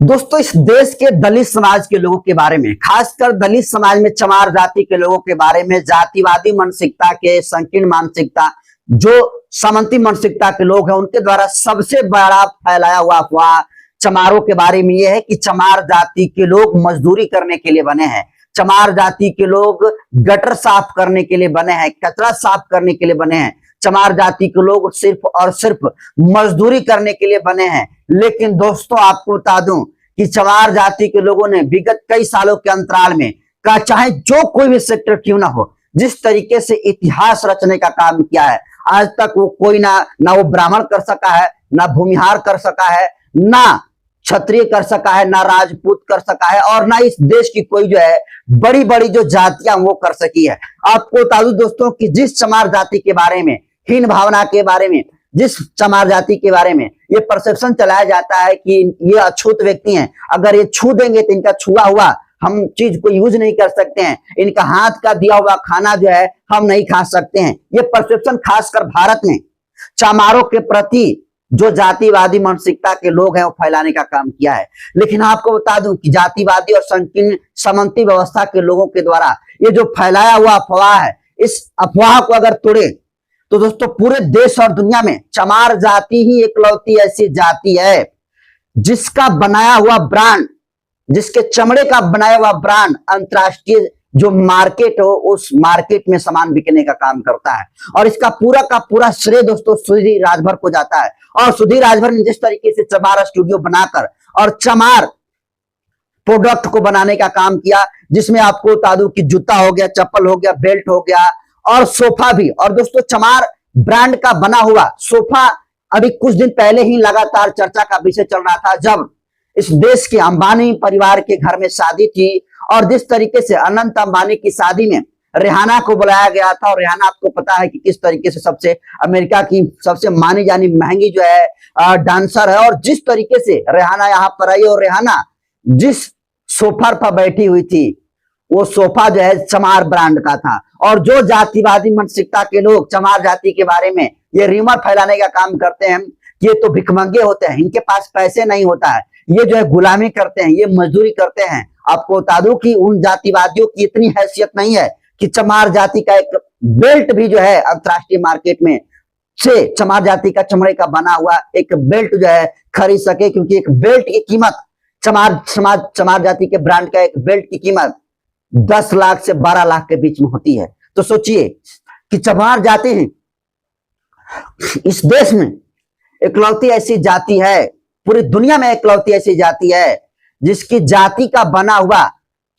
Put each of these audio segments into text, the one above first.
दोस्तों, इस देश के दलित समाज के लोगों के बारे में, खासकर दलित समाज में चमार जाति के लोगों के बारे में, जातिवादी मानसिकता के संकीर्ण मानसिकता, जो सामंती मानसिकता के लोग हैं, उनके द्वारा सबसे बड़ा फैलाया हुआ अफवाह चमारों के बारे में यह है कि चमार जाति के लोग मजदूरी करने के लिए बने हैं। चमार जाति के लोग गटर साफ करने के लिए बने हैं, कचरा साफ करने के लिए बने हैं। चमार जाति के लोग सिर्फ और सिर्फ मजदूरी करने के लिए बने हैं। लेकिन दोस्तों, आपको बता दूं कि चमार जाति के लोगों ने विगत कई सालों के अंतराल में का चाहे जो कोई भी सेक्टर क्यों ना हो, जिस तरीके से इतिहास रचने का काम किया है, आज तक वो कोई ना वो ब्राह्मण कर सका है, ना भूमिहार कर सका है, ना क्षत्रिय कर सका है, ना राजपूत कर सका है, और ना इस देश की कोई जो है बड़ी बड़ी जो जातियां वो कर सकी है। आपको बता दूं दोस्तों कि जिस चमार जाति के बारे में, हीन भावना के बारे में, जिस चमार जाति के बारे में ये परसेप्शन चलाया जाता है कि ये अछूत व्यक्ति हैं, अगर ये छू देंगे तो इनका छुआ हुआ हम चीज को यूज नहीं कर सकते हैं, इनका हाथ का दिया हुआ खाना जो है हम नहीं खा सकते हैं, ये परसेप्शन खासकर भारत में चमारों के प्रति जो जातिवादी मानसिकता के लोग हैं वो फैलाने का काम किया है। लेकिन आपको बता दूं कि जातिवादी और संकीर्ण सामंती व्यवस्था के लोगों के द्वारा ये जो फैलाया हुआ अफवाह है, इस अफवाह को अगर तोड़े तो दोस्तों पूरे देश और दुनिया में चमार जाति ही इकलौती ऐसी जाति है जिसका बनाया हुआ ब्रांड, जिसके चमड़े का बनाया हुआ ब्रांड अंतरराष्ट्रीय जो मार्केट हो उस मार्केट में सामान बिकने का काम करता है। और इसका पूरा का पूरा श्रेय दोस्तों सुधीर राजभर को जाता है। और सुधीर राजभर ने जिस तरीके से चमार स्टूडियो बनाकर और चमार प्रोडक्ट को बनाने का काम किया, जिसमें आपको बता दूं कि जूता हो गया, चप्पल हो गया, बेल्ट हो गया और सोफा भी। और दोस्तों, चमार ब्रांड का बना हुआ सोफा अभी कुछ दिन पहले ही लगातार चर्चा का विषय चल रहा था, जब इस देश के अंबानी परिवार के घर में शादी थी और जिस तरीके से अनंत अंबानी की शादी में रेहाना को बुलाया गया था। और रेहाना आपको पता है कि किस तरीके से सबसे अमेरिका की सबसे मानी जानी महंगी जो है डांसर है, और जिस तरीके से रेहाना यहाँ पर आई और रेहाना जिस सोफा पर बैठी हुई थी वो सोफा जो है चमार ब्रांड का था। और जो जातिवादी मानसिकता के लोग चमार जाति के बारे में ये र्यूमर फैलाने का काम करते हैं कि ये तो भिखमंगे होते हैं, इनके पास पैसे नहीं होता है, ये जो है गुलामी करते हैं, ये मजदूरी करते हैं। आपको बता दूं कि उन जातिवादियों की इतनी हैसियत नहीं है कि चमार जाति का एक बेल्ट भी जो है अंतरराष्ट्रीय मार्केट में से चमार जाति का चमड़े का बना हुआ एक बेल्ट जो है खरीद सके, क्योंकि एक बेल्ट की कीमत चमार जाति के ब्रांड का एक बेल्ट की कीमत 10 लाख से 12 लाख के बीच में होती है। तो सोचिए कि चमार जाति इस देश में इकलौती ऐसी जाति है, पूरी दुनिया में इकलौती ऐसी जाति है जिसकी जाति का बना हुआ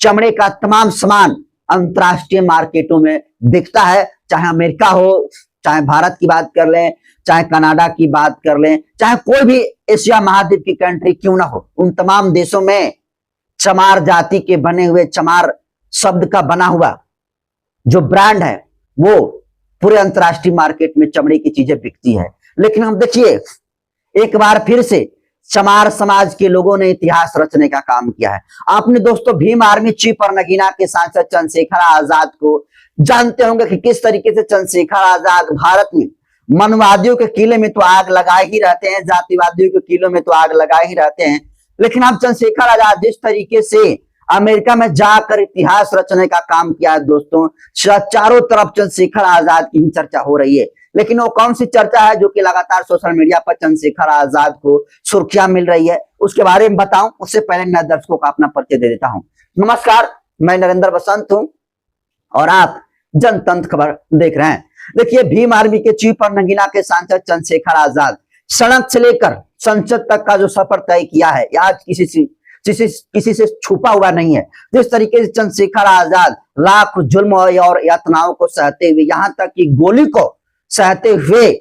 चमड़े का तमाम सामान अंतरराष्ट्रीय मार्केटों में बिकता है। चाहे अमेरिका हो, चाहे भारत की बात कर लें, चाहे कनाडा की बात कर लें, चाहे कोई भी एशिया महाद्वीप की कंट्री क्यों ना हो, उन तमाम देशों में चमार जाति के बने हुए, चमार शब्द का बना हुआ जो ब्रांड है वो पूरे अंतरराष्ट्रीय मार्केट में चमड़े की चीजें बिकती है। लेकिन हम देखिए एक बार फिर से चमार समाज के लोगों ने इतिहास रचने का काम किया है। आपने दोस्तों भीम आर्मी चीफ और नगीना के सांसद चंद्रशेखर आजाद को जानते होंगे कि किस तरीके से चंद्रशेखर आजाद भारत में मनवादियों के किले में तो आग लगाए ही रहते हैं, जातिवादियों के किलों में तो आग लगाए ही रहते हैं, लेकिन अब चंद्रशेखर आजाद जिस तरीके से अमेरिका में जाकर इतिहास रचने का काम किया है दोस्तों, चारों तरफ चंद्रशेखर आजाद की ही चर्चा हो रही है। लेकिन वो कौन सी चर्चा है जो कि लगातार सोशल मीडिया पर चंद्रशेखर आजाद को सुर्खियां मिल रही है, उसके बारे में बताऊं उससे पहले मैं दर्शकों को अपना परिचय दे देता हूं। नमस्कार, मैं नरेंद्र बसंत हूं और आप जनतंत्र खबर देख रहे हैं। देखिए, भीम आर्मी के चीफ और नगीना के सांसद चंद्रशेखर आजाद सड़क से लेकर संसद तक का जो सफर तय किया है आज किसी से छुपा हुआ नहीं है। जिस तरीके से चंद्रशेखर आजाद लाख जुल्म और यातनाओं को सहते हुए, यहाँ तक कि गोली को सहते हुए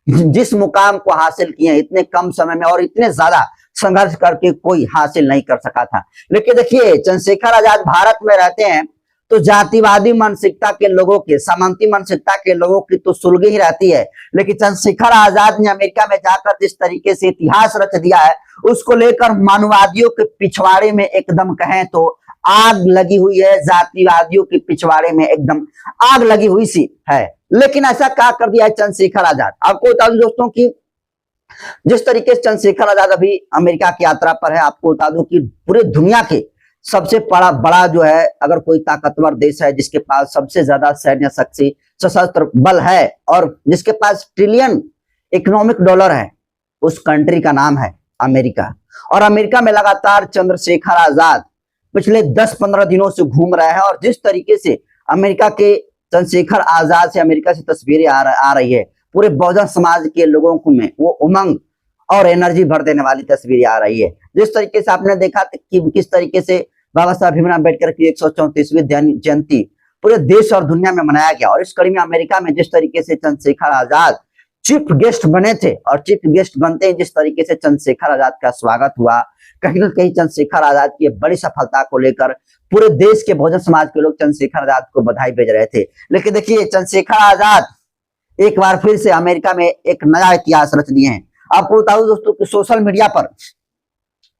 जिस मुकाम को हासिल किए इतने कम समय में और इतने ज्यादा संघर्ष करके कोई हासिल नहीं कर सका था। लेकिन देखिए, चंद्रशेखर आजाद भारत में रहते हैं तो जातिवादी मानसिकता के लोगों के, सामंती मानसिकता के लोगों की तो सुलगी ही रहती है। लेकिन चंद्रशेखर आजाद ने अमेरिका में जाकर जिस तरीके से इतिहास रच दिया है उसको लेकर मानववादियों के पिछवाड़े में एकदम कहें तो आग लगी हुई है, जातिवादियों के पिछवाड़े में एकदम आग लगी हुई सी है। लेकिन ऐसा क्या कर दिया है चंद्रशेखर आजाद? आपको बता दूं दोस्तों कि जिस तरीके से चंद्रशेखर आजाद अभी अमेरिका की यात्रा पर है, आपको बता दूं कि पूरे दुनिया के सबसे बड़ा बड़ा जो है, अगर कोई ताकतवर देश है जिसके पास सबसे ज्यादा सैन्य शक्ति सशस्त्र बल है और जिसके पास ट्रिलियन इकोनॉमिक डॉलर है, उस कंट्री का नाम है अमेरिका। और अमेरिका में लगातार चंद्रशेखर आजाद पिछले 10-15 दिनों से घूम रहे हैं और जिस तरीके से अमेरिका के चंद्रशेखर आजाद से अमेरिका से तस्वीरें आ रही है, पूरे बहुजन समाज के लोगों को में वो उमंग और एनर्जी भर देने वाली तस्वीरें आ रही है। जिस तरीके से आपने देखा कि किस तरीके से बाबा साहब भीमराव अम्बेडकर की 134वीं जयंती पूरे देश और दुनिया में मनाया गया, और इस कड़ी में अमेरिका में जिस तरीके से चंद्रशेखर आजाद चीफ गेस्ट बने थे और चीफ गेस्ट बनते हैं जिस तरीके से चंद्रशेखर आजाद का स्वागत हुआ, कहीं ना कहीं चंद्रशेखर आजाद की बड़ी सफलता को लेकर पूरे देश के बहुजन समाज के लोग चंद्रशेखर आजाद को बधाई भेज रहे थे। लेकिन देखिए, चंद्रशेखर आजाद एक बार फिर से अमेरिका में एक नया इतिहास रच दिए हैं। आपको बता दूं दोस्तों कि सोशल मीडिया पर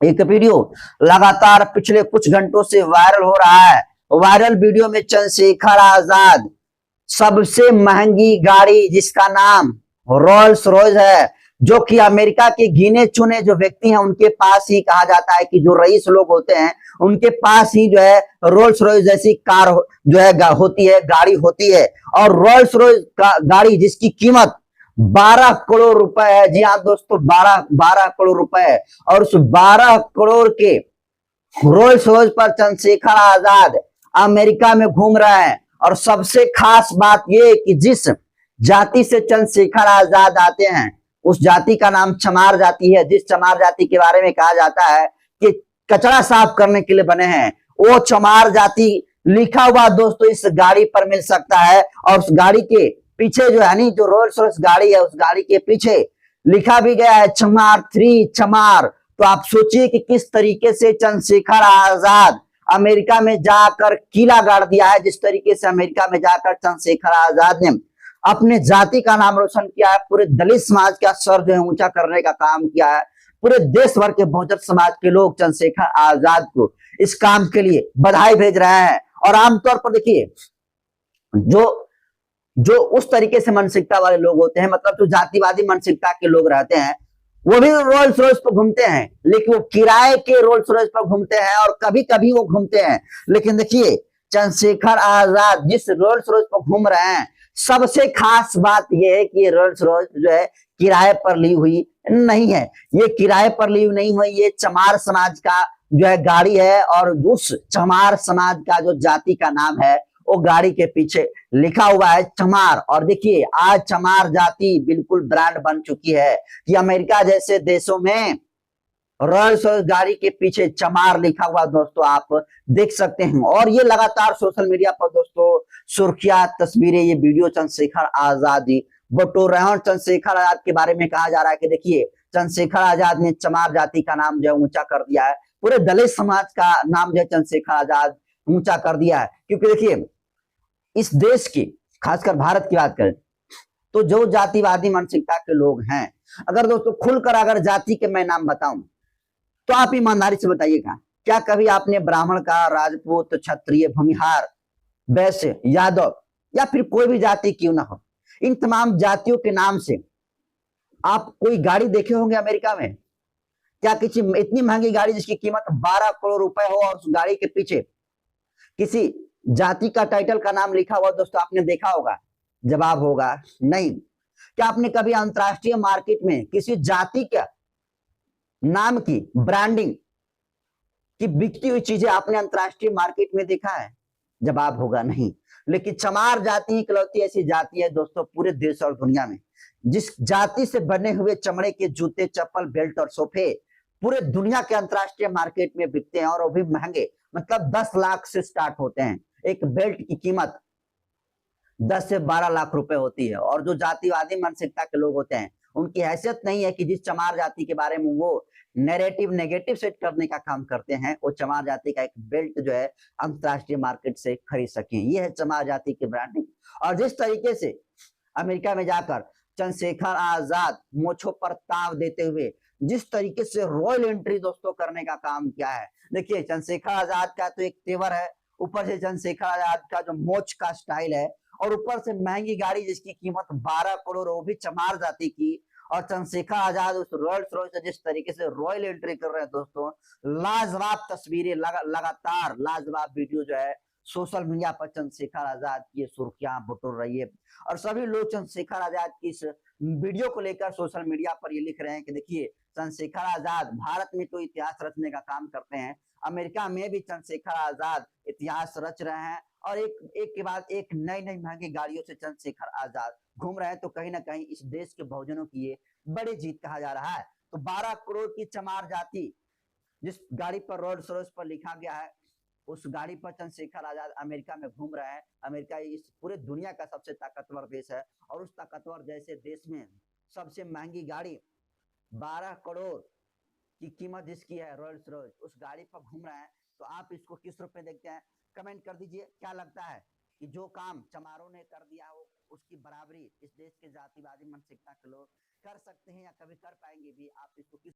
एक वीडियो लगातार पिछले कुछ घंटों से वायरल हो रहा है। वायरल वीडियो में चंद्रशेखर आजाद सबसे महंगी गाड़ी जिसका नाम रोल्स रॉयस है, जो कि अमेरिका के गिने चुने जो व्यक्ति हैं उनके पास ही कहा जाता है कि जो रईस लोग होते हैं उनके पास ही जो है रोल्स रॉयस जैसी कार जो है होती है, गाड़ी होती है। और रोल्स रॉयस गाड़ी जिसकी कीमत 12 करोड़ रुपए है, जी हाँ दोस्तों, 12 करोड़ रुपए है। और उस 12 करोड़ के रोल्स रॉयस पर चंद्रशेखर आजाद अमेरिका में घूम रहा है। और सबसे खास बात यह कि जिस जाति से चंद्रशेखर आजाद आते हैं उस जाति का नाम चमार जाति है। जिस चमार जाति के बारे में कहा जाता है कि कचरा साफ करने के लिए बने हैं, वो चमार जाति लिखा हुआ दोस्तों इस गाड़ी पर मिल सकता है। और उस गाड़ी के पीछे जो है, जो रोल्स रॉयस गाड़ी है, उस गाड़ी के पीछे लिखा भी गया है चमार 3 चमार। तो आप सोचिए कि किस तरीके से चंद्रशेखर आजाद अमेरिका में जाकर किला गाड़ दिया है। जिस तरीके से अमेरिका में जाकर चंद्रशेखर आजाद ने अपने जाति का नाम रोशन किया है, पूरे दलित समाज का सर जो है ऊंचा करने का काम किया है। पूरे देश भर के बहुजन समाज के लोग चंद्रशेखर आजाद को इस काम के लिए बधाई भेज रहे हैं। और आमतौर पर देखिए, जो उस तरीके से मानसिकता वाले लोग होते हैं, मतलब जो जातिवादी मानसिकता के लोग रहते हैं, वो भी रोल्स रॉयस पर घूमते हैं, लेकिन वो किराए के रोल्स रॉयस पर घूमते हैं और कभी कभी वो घूमते हैं। लेकिन देखिए, चंद्रशेखर आजाद जिस रोल्स रॉयस पर घूम रहे हैं, सबसे खास बात यह है कि ये रोल्स रॉयस जो है किराए पर ली हुई नहीं है। ये किराए पर ली हुई नहीं हुई, ये चमार समाज का जो है गाड़ी है। और उस चमार समाज का जो जाति का नाम है वो गाड़ी के पीछे लिखा हुआ है चमार। और देखिए, आज चमार जाति बिल्कुल ब्रांड बन चुकी है कि अमेरिका जैसे देशों में रोल्स रॉयस गाड़ी के पीछे चमार लिखा हुआ दोस्तों आप देख सकते हैं। और ये लगातार सोशल मीडिया पर दोस्तों सुर्खियां, तस्वीरें, ये वीडियो चंद्रशेखर आजाद बटोर रहे हैं। और चंद्रशेखर आजाद के बारे में कहा जा रहा है कि देखिए, चंद्रशेखर आजाद ने चमार जाति का नाम जो है ऊंचा कर दिया है, पूरे दलित समाज का नाम जो है चंद्रशेखर आजाद ऊंचा कर दिया है। क्योंकि देखिए, इस देश की, खासकर भारत की बात करें तो जो जातिवादी मानसिकता के लोग हैं, अगर दोस्तों खुलकर अगर जाति के मैं नाम बताऊं तो आप ईमानदारी से बताइएगा, क्या कभी आपने ब्राह्मण का, राजपूत, क्षत्रिय, भूमिहार, वैश्य, यादव या फिर कोई भी जाति क्यों ना हो, इन तमाम जातियों के नाम से आप कोई गाड़ी देखे होंगे अमेरिका में? क्या किसी इतनी महंगी गाड़ी जिसकी कीमत 12 करोड़ रुपए हो और उस गाड़ी के पीछे किसी जाति का टाइटल का नाम लिखा हुआ दोस्तों आपने देखा होगा? जवाब होगा नहीं। क्या आपने कभी अंतरराष्ट्रीय मार्केट में किसी जाति के नाम की ब्रांडिंग की बिकती हुई चीजें आपने अंतरराष्ट्रीय मार्केट में देखा है? जवाब होगा नहीं। लेकिन चमार जाति इकलौती ऐसी जाति है दोस्तों पूरे देश और दुनिया में, जिस जाति से बने हुए चमड़े के जूते, चप्पल, बेल्ट और सोफे पूरे दुनिया के अंतरराष्ट्रीय मार्केट में बिकते हैं और वो भी महंगे, मतलब 10 लाख से स्टार्ट होते हैं। एक बेल्ट की कीमत 10 से 12 लाख रुपए होती है। और जो जातिवादी मानसिकता के लोग होते हैं उनकी हैसियत नहीं है कि जिस चमार जाति के बारे में वो नेगेटिव सेट करने का काम करते हैं, वो चमार जाति का एक बेल्ट जो है अंतरराष्ट्रीय मार्केट से खरीद सकें। ये है चमार जाति की ब्रांडिंग। और जिस तरीके से अमेरिका में जाकर चंद्रशेखर आजाद मोछों पर ताव देते हुए जिस तरीके से रॉयल एंट्री दोस्तों करने का काम किया है, देखिए चंद्रशेखर आजाद का तो एक तेवर है, ऊपर से चंद्रशेखर आजाद का जो मोच का स्टाइल है, और ऊपर से महंगी गाड़ी जिसकी कीमत 12 करोड़, वो भी चमार जाति की। और चंद्रशेखर आजाद उस रोल्स रॉयस से जिस तरीके से रॉयल एंट्री कर रहे हैं दोस्तों, लाजवाब तस्वीरें, लगातार लाजवाब वीडियो जो है सोशल मीडिया पर चंद्रशेखर आजाद की सुर्खियां बटोर रही है। और सभी लोग चंद्रशेखर आजाद की इस वीडियो को लेकर सोशल मीडिया पर ये लिख रहे हैं कि देखिए, चंद्रशेखर आजाद भारत में तो इतिहास रचने का काम करते हैं, अमेरिका में भी चंद्रशेखर आजाद इतिहास रच रहे हैं। और एक के बाद एक नई नई महंगी गाड़ियों से चंद्रशेखर आजाद घूम रहे हैं। तो कहीं ना कहीं इस देश के बहुजनों की ये बड़ी जीत कहा जा रहा है। तो 12 करोड़ की चमार जाति, जिस गाड़ी पर रोल्स रॉयस पर लिखा गया है, उस गाड़ी पर चंद्रशेखर आजाद अमेरिका में घूम रहे हैं। अमेरिका इस पूरे दुनिया का सबसे ताकतवर देश है, और उस ताकतवर जैसे देश में सबसे महंगी गाड़ी 12 करोड़ की कीमत जिसकी है रोल्स रॉयस, उस गाड़ी पर घूम रहे हैं। तो आप इसको किस रूप में देखते हैं, कमेंट कर दीजिए। क्या लगता है कि जो काम चमारों ने कर दिया हो उसकी बराबरी इस देश के जातिवादी मानसिकता के लोग कर सकते हैं या कभी कर पाएंगे भी? आप इसको किस